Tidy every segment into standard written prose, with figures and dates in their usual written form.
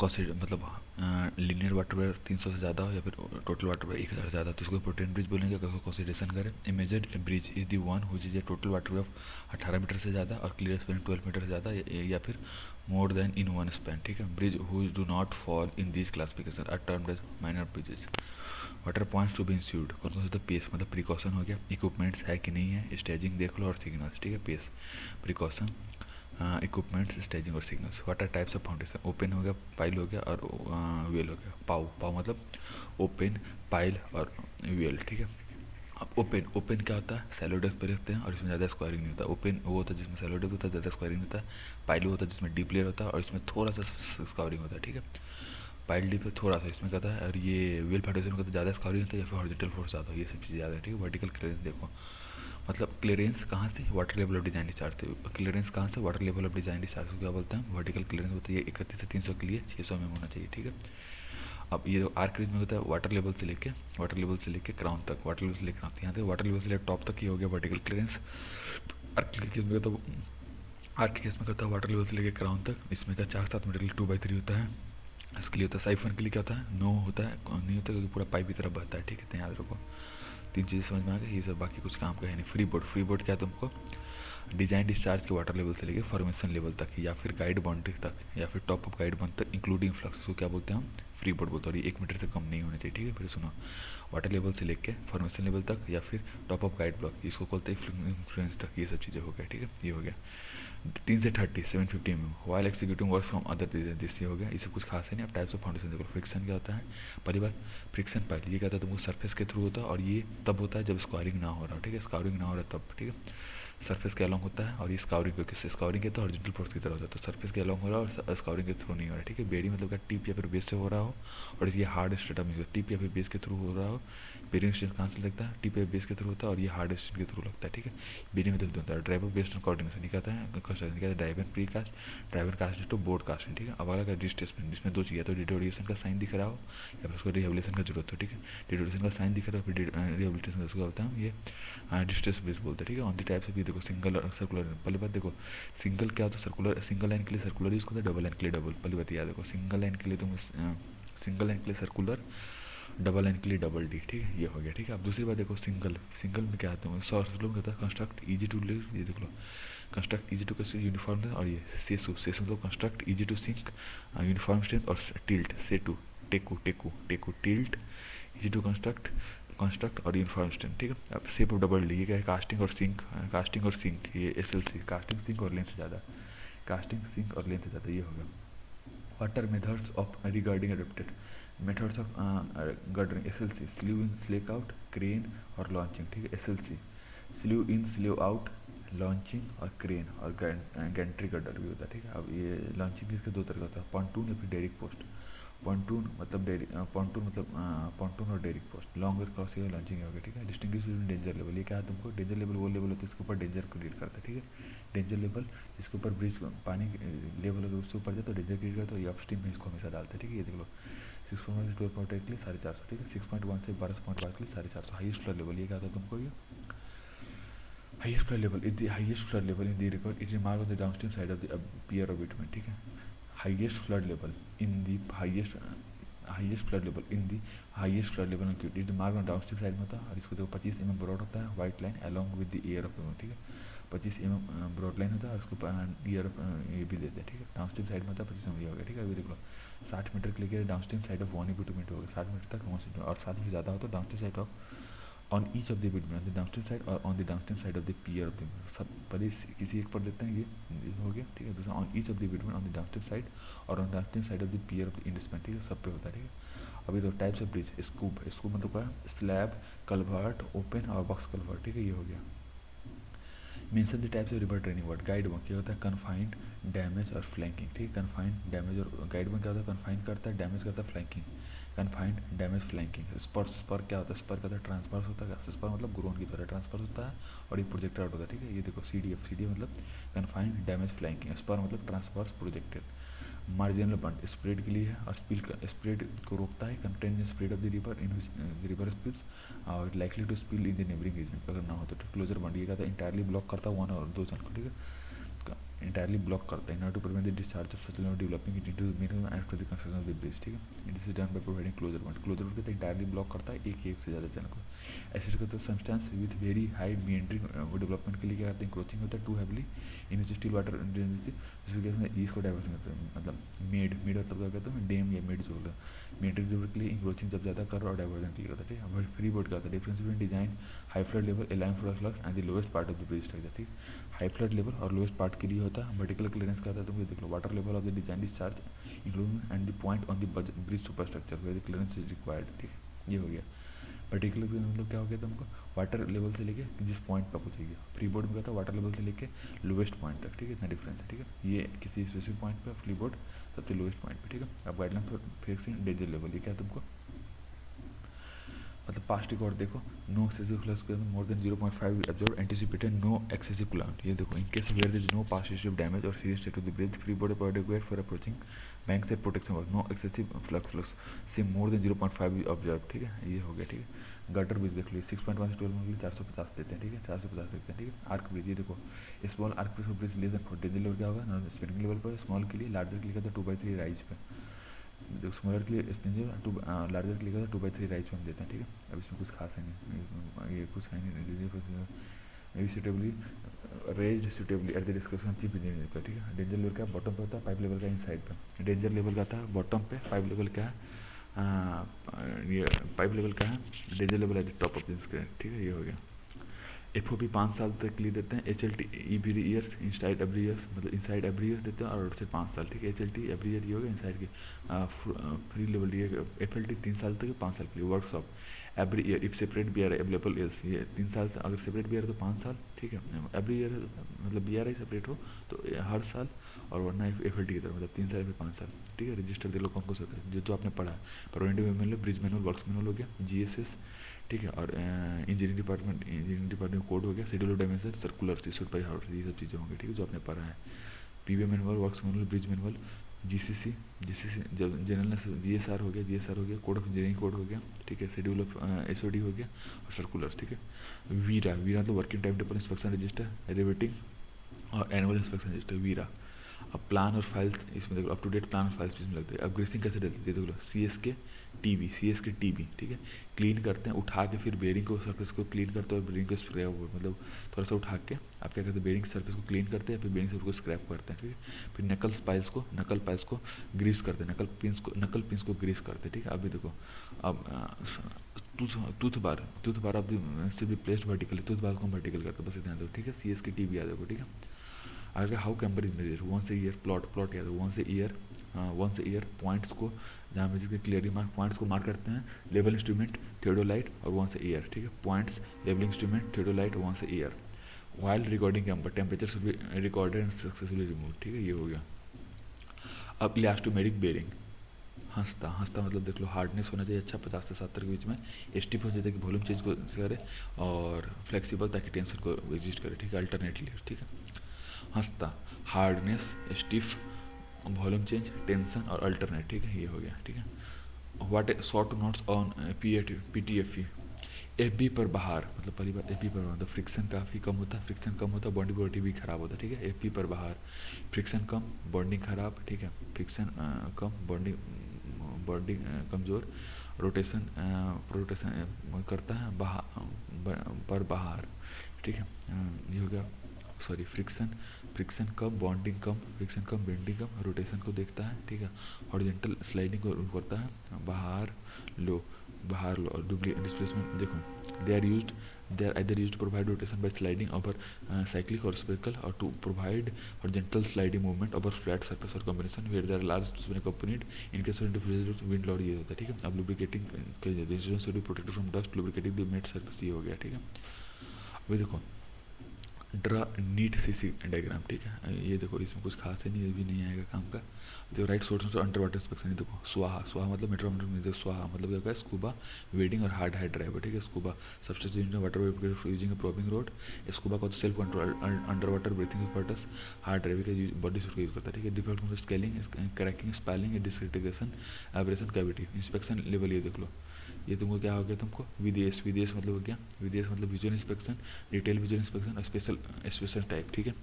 मतलब linear water where 300 से ज़्यादा हो या फिर टोटल वाटर वेयर 1000 से ज़्यादा, तो इसको प्रोटेन ब्रिज बोलेंगे। अगर कंसिडरेशन करें, a major bridge is the one which is a total waterway 18 metre से ज़्यादा और क्लियर स्पैन 12 मीटर से ज़्यादा, या फिर more than in one span, ठीक है। Bridge which do not fall in this classification are termed as minor bridges. Water points to be ensured, कौन कौन सा, पेस मतलब प्रिकॉशन हो गया, इक्विपमेंट्स है कि नहीं है, स्टेजिंग देख लो और सिग्नल्स, ठीक है। पेस, प्रिकॉशन, इक्विपमेंट्स, स्टेजिंग और signals. Water types of foundation, open हो गया, पाइल हो गया और वेल हो गया। पाव पाव मतलब ओपन, पाइल और वेल, ठीक है। अब ओपन, ओपन क्या होता है, सैलो डेप्थ पे रखते हैं और इसमें ज़्यादा स्क्वायरिंग नहीं होता। ओपन वो होता है जिसमें सैलो डेप्थ होता है, ज़्यादा स्क्वायरिंग नहीं होता है। पाइल वो होता है जिसमें डीप लेयर होता है और इसमें थोड़ा सा स्क्वायरिंग होता है, ठीक है। पाइल डीप है थोड़ा सा, इसमें क्या होता है, और ये वेल फाउंडेशन का तो ज़्यादा स्क्वायरिंग होता है या फिर हॉरिजॉन्टल फोर्स ज़्यादा हो, ये सब चीज़ें ज़्यादा है, ठीक है। वर्टिकल क्लियरेंस देखो, मतलब क्लियरेंस कहाँ से, water level of design discharge से। क्लियरेंस कहाँ से, water level of design discharge को क्या बोलते हैं, वर्टिकल क्लियरेंस होता है। ये 31 से 300 के लिए 600 में होना चाहिए, ठीक है। अब ये जो आर्क रिज में होता है, वाटर लेवल से लेके क्राउन तक, वाटर लेवल से लेकर क्राउन, यहाँ से वाटर लेवल से लेकर टॉप तक ये हो गया वर्टिकल क्लियरेंस। आर्क के केस में तो आर्क के केस में कहता है वाटर लेवल से लेकर क्राउन तक, इसमें क्या 4-7 मीटर के लिए 2/3 होता है। इसके लिए होता है साइफन के लिए क्या होता है, नो होता है, नहीं होता क्योंकि पूरा पाइप की तरफ बहता है, ठीक है। तो याद रखो, 3 चीज़ें समझ में आ गई, ये सब बाकी कुछ काम का है नहीं। फ्री बोर्ड, फ्री बोर्ड क्या है तुमको, डिजाइन डिस्चार्ज के वाटर लेवल से लेके फॉर्मेशन लेवल तक, या फिर गाइड बाउंड्री तक, या फिर टॉप ऑफ गाइड बाउंड्री तक इंक्लूडिंग फ्लक्स को क्या बोलते हैं हम, फ्री बोर्ड बोलते हैं। और ये 1 मीटर से कम नहीं होने चाहिए, ठीक है। फिर सुनो, वाटर लेवल से लेके फॉर्मेशन लेवल तक या फिर टॉप ऑफ गाइड ब्लॉक, इसको बोलते हैं इन्फ्लुएंस तक, ये सब चीज़ें हो गया, ठीक है। ये हो गया 3 से 30 750 mm while executing work from other this, ये हो गया। इसे कुछ खास है नहीं। अब टाइप्स ऑफ फाउंडेशन देखो, फ्रिक्शन क्या होता है, पहली बात फ्रिक्शन पाइल, ये क्या होता है तुमको सरफेस के थ्रू होता है और ये तब होता है जब स्क्वायरिंग ना हो रहा हो, ठीक है। स्क्वायरिंग ना हो रहा तब, ठीक है। सरफेस के अलॉन्ग होता है और ये स्काउरिंग को, किससे स्काउरिंग के तो हॉरिजॉन्टल फोर्स की तरह होता है, तो सरफेस के अलॉन्ग हो रहा है और स्काउरिंग के थ्रू नहीं हो रहा है, ठीक है। बेरी मतलब क्या, टिप या फिर बेस से हो रहा हो और ये हार्ड स्ट्रेटम टिप या फिर बेस के थ्रू हो रहा हो। बेरिंग स्ट्रेन कहाँ से लगता है, टिप या बेस के थ्रू होता है और ये हार्ड स्ट्रेन के थ्रू लगता है, ठीक है। बेरिंग मतलब होता है ड्राइवर बेस्ड ऑन कोऑर्डिनेशन, कहता है कंस्ट्रक्शन, कहता है driver precast, driver cast to board casting, ठीक है। अब अगला डिस्प्लेसमेंट, जिसमें दो चीज़ें, तो डिटोरिएशन का साइन दिख रहा हो या फिर उसको रिहेबिलिटेशन का जरूरत हो, ठीक है। डिटोरिएशन का साइन दिख रहा हो, फिर रिहेबिलिटेशन उसको होता है ये डिस्ट्रेस ब्रिज बोलते हैं, ठीक है। ऑन दी टाइप्स ऑफ, ये देखो सिंगल और सर्कुलर। पहली बात देखो, सिंगल क्या होता है, सर्कुलर, सिंगल लाइन के लिए सर्कुलर यूज होता है, डबल लाइन के लिए डबल। पहली बात याद देखो, सिंगल लाइन के लिए तुम सिंगल लाइन के लिए सर्कुलर, डबल लाइन के लिए डबल डी, ठीक है। ये हो गया, ठीक है। अब दूसरी बात देखो, सिंगल, सिंगल में क्या आता है, सर्कुलर में कहता है कंस्ट्रक्ट इजी टू लिव, ये देख लो, कंस्ट्रक्ट इजी टू यूनिफॉर्म, और ये सेसु, सेसु मतलब construct easy to sink uniform strength, और टिल्ट सेटू, टेकू टेकू टेकू tilt easy to construct, construct और यूनिफॉर्म स्ट्रेंथ, ठीक है। अब शेप ऑफ डबल डी, ये क्या है, कास्टिंग और सिंक, कास्टिंग और सिंक, ये SLC, कास्टिंग सिंक और लेंथ से ज़्यादा, कास्टिंग सिंक और लेंथ से ज़्यादा, ये होगा। Water methods of regarding adapted, methods of girdering, SLC, sleeve in, slack out, crane और लॉन्चिंग, ठीक है। SLC sleeve in, sleeve out, launching और क्रेन और गैंट्री गर्डर भी होता है, ठीक है। अब ये लॉन्चिंग इसके दो तरह का होता है, पॉन्टून या फिर डेरिक पोस्ट। पॉन्टून मतलब पॉन्टून मतलब पॉन्टून और डेरिक पोस्ट, लॉन्गर क्रॉस या लॉन्चिंग हो गया, ठीक है। डिस्टिंग्विश बिटवीन डेंजर लेवल, ये क्या है तुमको, डेंजर लेवल वो लेवल होता है इसके ऊपर डेंजर क्रिएट करता है, ठीक है। डेंजर लेवल जिसके ऊपर ब्रिज पानी लेवल अगर उससे ऊपर जाए तो डेंजर क्रिएट करता है, ये अपस्ट्रीम में इसको हमेशा डालते हैं, ठीक है। ये देख लो 6.1 से 12.8 के लिए 450, ठीक है। 6.1 से 12.5 के लिए 450, हाईएस्ट फ्लड लेवल, ये क्या था तुमको, ये highest flood level is the highest flood level in the record. It is marked on the downstream side of the pier of bitumen, ठीक है। highest flood level in the highest flood level in the highest flood level on it is marked on downstream side में होता है और इसको देखो 25 mm broad होता है, white line along with the ear of the, ठीक है। 25 mm ब्रॉड लाइन होता है और उसको ईयर ऑफ ये भी देते हैं, ठीक है। डाउनस्ट्रीम साइड में होता है 25 mm, ये हो गया, ठीक है। अभी देख लो 60 मीटर के लिए डाउनस्ट्रीम साइड ऑफ 1 bitumen हो गया, 60 मीटर तक 1 cm और 60 से ज़्यादा हो तो downstream side of on each of the bitumen, on the downstream side or on the downstream side of the pier of the, सब पहले किसी एक पर लेते हैं, ये हो गया, ठीक है। दूसरा on each of the bitumen on the downstream side और on downstream side of the pier of the indispan, ठीक है। सब पे होता है, ठीक है। अभी तो types of bridge, scoop, scoop मतलब क्या है, स्लैब, कल्वर्ट, ओपन और बॉक्स कल्वर्ट, ठीक है। ये हो गया। Mention the types of river training word, guide bund क्या होता है, कन्फाइंड, डैमेज और फ्लैंकिंग, ठीक है। कन्फाइंड, डैमेज और गाइड बंक क्या होता है, कन्फाइंड करता है, डैमेज करता है, flanking, confined, damage, flanking. Spur, spur क्या होता है, स्पर कहता है ट्रांसफर्स होता है, स्पर मतलब ग्रोन की तरह ट्रांसफर्स होता है और ये प्रोजेक्टर आउट होता है, ठीक है। ये देखो CDF, CDF मतलब कन्फाइंड, डैमेज, फ्लैंकिंग, स्पर मतलब transfers, projected. Marginal bund spread के लिए है और स्प्रेड को रोकता है, contain spread of the river in river spills और likely to spill in the neighbouring region, अगर ना हो तो। क्लोजर बंट ये कहता है इंटायरली ब्लॉक करता है 1 और 2 चैनल को, ठीक है। इंटायरली ब्लॉक करता है in order to prevent the discharge of such developing it into the minimum after the construction of the bridge, ठीक है। It is done by providing closure point. Closure point कहते हैं entirely block करता है एक से ज़्यादा चैनल को। ऐसे कहते हैं substance with very high meandering development के लिए क्या करते हैं, इंक्रोचिंग होता है to heavily in still water जिसके केस में इसको डाइवर्सन करते हैं, मतलब मेड मतलब क्या कहते हैं डैम या मेड जो होता है मेंटेन डेवलप के लिए इंक्रोचिंग जब ज़्यादा कर और डाइवर्जन के लिए होता है, ठीक है। फ्री बोर्ड का होता है difference between design high flood level align for flux and the lowest part of the bridge structure, ठीक। हाई फ्लड लेवल और लोएस्ट पार्ट के लिए होता है। वर्टिकल क्लियरेंस का होता है, तुम ये देख लो water level of the design discharge including and the point on the bridge superstructure where the clearance is required, ठीक। ये हो गया पर्टिकुलर मतलब क्या हो गया तुमको वाटर लेवल से लेके जिस पॉइंट पर पहुंचेगी। फ्री बोर्ड में कहता है वाटर लेवल से लेके लोवेस्ट पॉइंट तक, ठीक है। इतना डिफरेंस है, ठीक है। ये किसी स्पेसिफिक पॉइंट पे फ्री बोर्ड सबसे लोवेस्ट पॉइंट पे, ठीक है। अब guideline for fixing danger level, ये क्या है तुमको मतलब पास्ट रिकॉर्ड देखो, no excessive flux more than 0.5 absorb anticipated no excessive coolant. ये देखो in case where there is no past history of damage और serious state of the bridge free board provide required for approaching bank से protection work no excessive flux से मोर than 0.5 observe, ठीक है। ये हो गया, ठीक है। गटर ब्रिज देख लो 6.1 से 12 में 450 देते हैं, ठीक है। 450 देते हैं, ठीक है। आर्क ब्रिज ये देखो small arch bridge less than 40 level क्या होगा नॉर्मल स्पिनिंग लेवल पर, स्मॉल के लिए लार्जर के लिए कहते हैं 2/3 राइज पे, स्मॉलर के लिए स्टिंजर लार्जर के लिए कहते हैं 2/3 राइज पे हम देते हैं, ठीक है। अब इसमें कुछ खास है नहीं, ये कुछ है नहीं suitably raised suitably at the description chief engineer का, ठीक है। डेंजर लेवल का बॉटम पे होता है, पाइप लेवल का इनसाइड पे। डेंजर लेवल का था बॉटम पे, पाइप लेवल का है ये पाइप लेवल का है, danger level at the top of the screen, ठीक है। ये हो गया। FOP 5 साल तक के लिए देते हैं। HLT every years inside every years मतलब इनसाइड एवरी ईयर देते हैं और आउटसाइड 5 साल, ठीक है। HLT एवरी ईयर ये होगा इनसाइड की फ्री लेवल ये FLT 3 साल तक 5 साल के लिए। Workshop every year if separate BRI available is ये 3 साल से अगर सेपरेट BRI तो 5 साल, ठीक है। एवरी ईयर मतलब BRI सेपरेट हो तो हर साल और वरना FLT की तरह मतलब 3 साल फिर 5 साल, ठीक है। रजिस्टर दे लो कौन कौन सा होता है जो आपने पढ़ा है। Preventive manual bridge manual works manual हो गया, GSS, ठीक है। और इंजीनियरिंग डिपार्टमेंट कोड हो गया, schedule of dimension circular issued by house, ये सब चीज़ें होंगी, ठीक है, जो आपने पढ़ा है। PV manual works manual bridge manual GCC general GSR हो गया कोड ऑफ इंजीनियरिंग कोड हो गया, ठीक है। शेड्यूल ऑफ SOD हो गया और सर्कुलर, ठीक है। वीरा तो working time table inspection register riveting और एनुअल इंस्पेक्शन रजिस्टर वीरा। अब प्लान और फाइल्स इसमें देखो अप टू डेट प्लान और फाइल्स इसमें लगते हैं। अब ग्रीसिंग कैसे डलती है देखो CSK TB, ठीक है। क्लीन करते हैं उठा के फिर बेरिंग को सरफेस को क्लीन करते हैं और बेरिंग को स्प्रे मतलब थोड़ा सा उठा के आप क्या करते हैं बेरिंग सरफेस को क्लीन करते हैं फिर बेरिंग सरफेस को स्क्रैप करते हैं, ठीक है। फिर नकल पाइल्स को ग्रीस करते हैं, नकल पिंस को ग्रीस करते हैं, ठीक है। अभी देखो अब टूथ बार अब से भी प्लेस्ड वर्टिकली टूथ बार को वर्टिकल करते हैं, बस ध्यान दो, ठीक है। CSK TB याद रखो, ठीक है। अगर how camber is measure once a year plot याद है वंस ए ईयर पॉइंट्स को जहाँ पे जिसके क्लियरली मार्क पॉइंट्स को मार्क करते हैं लेवल इंस्ट्रूमेंट थियोडोलाइट और वंस ए ईयर, ठीक है। Points levelling instrument theodolite once a year while recording camber temperature should be recorded and successfully remove, ठीक है। ये हो गया। अब इलास्टोमेरिक बेरिंग हंसता मतलब देख लो हार्डनेस होना चाहिए अच्छा 50 से 70 के बीच में, स्टिफ हो जाए ताकि वॉल्यूम चेंज को करे और फ्लेक्सिबल ताकि टेंशन को एग्जिस्ट करे, ठीक है। अल्टरनेटली, ठीक है। हंसता hardness stiff volume change tension और अल्टरनेट, ठीक है। ये हो गया, ठीक है। What short notes on PTFE FB पर बाहर मतलब पहली बात FB पर मतलब फ्रिक्शन काफ़ी कम होता है बॉन्डिंग बॉडी भी खराब होता है, ठीक है। FB पर बाहर फ्रिक्शन कम बॉन्डिंग खराब, ठीक है। फ्रिक्शन कम बॉन्डिंग कमज़ोर रोटेशन करता है पर बाहर, ठीक है। ये हो गया सॉरी फ्रिक्शन कम बॉन्डिंग कम फ्रिक्शन कम बेंडिंग कम रोटेशन को देखता है, ठीक है। हॉरिजॉन्टल स्लाइडिंग को करता है बाहर लो और डिस्प्लेसमेंट देखो they are either used to provide rotation by sliding over cyclic or spherical or to provide horizontal sliding movement over flat surface or combination where there are large displacement accompanied in case of interference wind load ये होता है, ठीक है। अब lubricating the instruments should be protected from dust lubricating the made surface ये हो गया, ठीक है। अभी देखो ड्रा नीट CC डायग्राम, ठीक है। ये देखो इसमें कुछ खास है नहीं, ये भी नहीं आएगा काम का। देखो right source under water inspection देखो स्वाहा मतलब मेट्रोमीटर में स्वाहा मतलब क्या होता है स्कूबा वेडिंग और हार्ड हाइड ड्राइवर, ठीक है। Scuba substitution water using probing rod scuba का self control under water breathing operators hard driver का बॉडी सूट का यूज करता है, ठीक है। Different scaling cracking spalling disintegration abrasion cavity inspection level ये देख लो ये तुमको क्या हो गया, तुमको विदेश, विदेश मतलब हो गया, विदेश मतलब visual inspection, detail visual inspection और स्पेशल स्पेशल टाइप, ठीक है।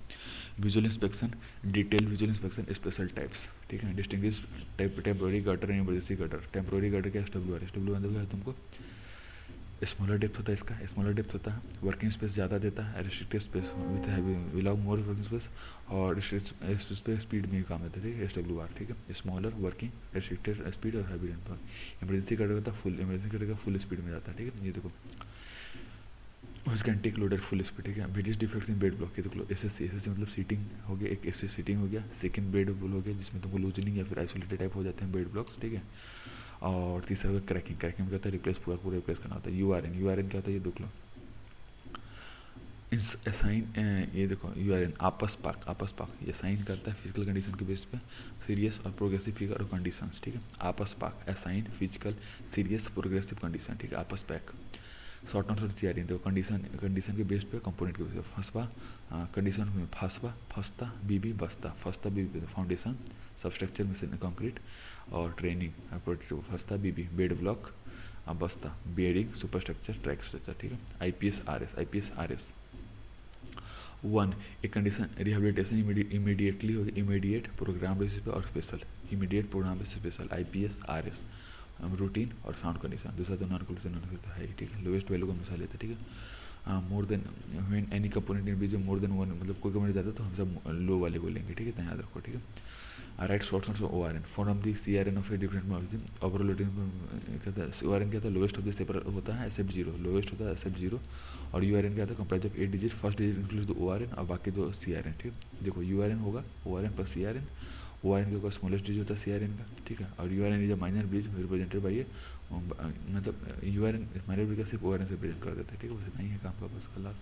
Visual inspection, detail visual inspection, special types, ठीक है। Distinguish type, temporary gutter and emergency gutter. Temporary gutter क्या, SWR, SWR मतलब क्या है तुमको, स्मॉलर डेप्थ होता है इसका, स्मॉलर डेप्थ होता है, वर्किंग स्पेस ज़्यादा देता है, रेस्ट्रिक्टेड स्पेस विद हैवी विलाउ मोर वर्किंग स्पेस, और रेस्ट्रिक्टेड स्पीड में काम होता है, ठीक है। SWR, ठीक है। स्मॉलर, वर्किंग, रेस्ट्रिक्टेड स्पीड और हैवी रेनफॉल। इमरजेंसी कटर होता है फुल, इमरजेंसी कटर का फुल स्पीड में जाता है, ठीक है। ये देखो can take loader full speed, ठीक है। Various defects in bed block, ये देखो SSC, SSC मतलब सीटिंग हो गया, एक SC सीटिंग हो गया, सेकंड बेड बुल हो गया जिसमें तुमको लूजनिंग या फिर आइसोलेटेड टाइप हो जाते हैं बेड ब्लॉक्स, ठीक है। और तीसरा होगा क्रैकिंग, क्रैकिंग में क्या होता है, रिप्लेस पूरा पूरा रिप्लेस करना होता है। URN, URN क्या होता है, ये देख लो, असाइन, ये देखो URN आपस पाक, आपस पाक ये साइन करता है फिजिकल कंडीशन के बेस पे सीरियस और प्रोग्रेसिव फिगर और कंडीशंस, ठीक है। आपस पाक assign physical serious progressive condition, ठीक है। आपस पैक शॉर्ट टर्म शॉर्ट CRN देखो, कंडीशन कंडीशन के बेस पे कंपोनेंट के बेस पे फंसवा, कंडीशन में फंसवा फंसता BB बसता, फंसता BB फाउंडेशन सबस्ट्रक्चर में कंक्रीट और ट्रेनिंग प्रोटेक्टिव, फंसता BB बेड ब्लॉक, बसता बेयरिंग सुपरस्ट्रक्चर ट्रैक स्ट्रक्चर, ठीक है। IPS RS वन, एक कंडीशन रिहेबिलिटेशन इमीडिएटली होगी, इमीडिएट प्रोग्राम बेसिस पे और special, immediate programme basis special IPS RS routine और साउंड कंडीशन। दूसरा तो नॉन कोलिजन नॉन फिर है, ठीक है। लोएस्ट वैल्यू का हमेशा लेते हैं, ठीक है। More than when any component in beach more than one, मतलब कोई कंपोनेंट ज़्यादा तो हम सब लो वाले बोलेंगे, ठीक है। तो याद रखो, ठीक है। Right short of ORN from the CRN of a different margin overall कहता है। ORN क्या था, लोएस्ट ऑफ द सेपर होता है एक्सेप्ट जीरो, लोएस्ट होता है एक्सेप्ट जीरो। और URN क्या था, comprise of 8 digit, first digit include the ORN और बाकी दो CRN, ठीक है। देखो URN होगा ORN प्लस CRN, ORN के ऊपर स्मॉलेस्ट डिजिट होता है CRN का, ठीक है। और URN is a minor bridge represented by मतलब URN माइनर ब्रिज का सिर्फ ORN से रिप्रेजेंट कर देता है, ठीक है। उसे नहीं है काम का बस, खलास।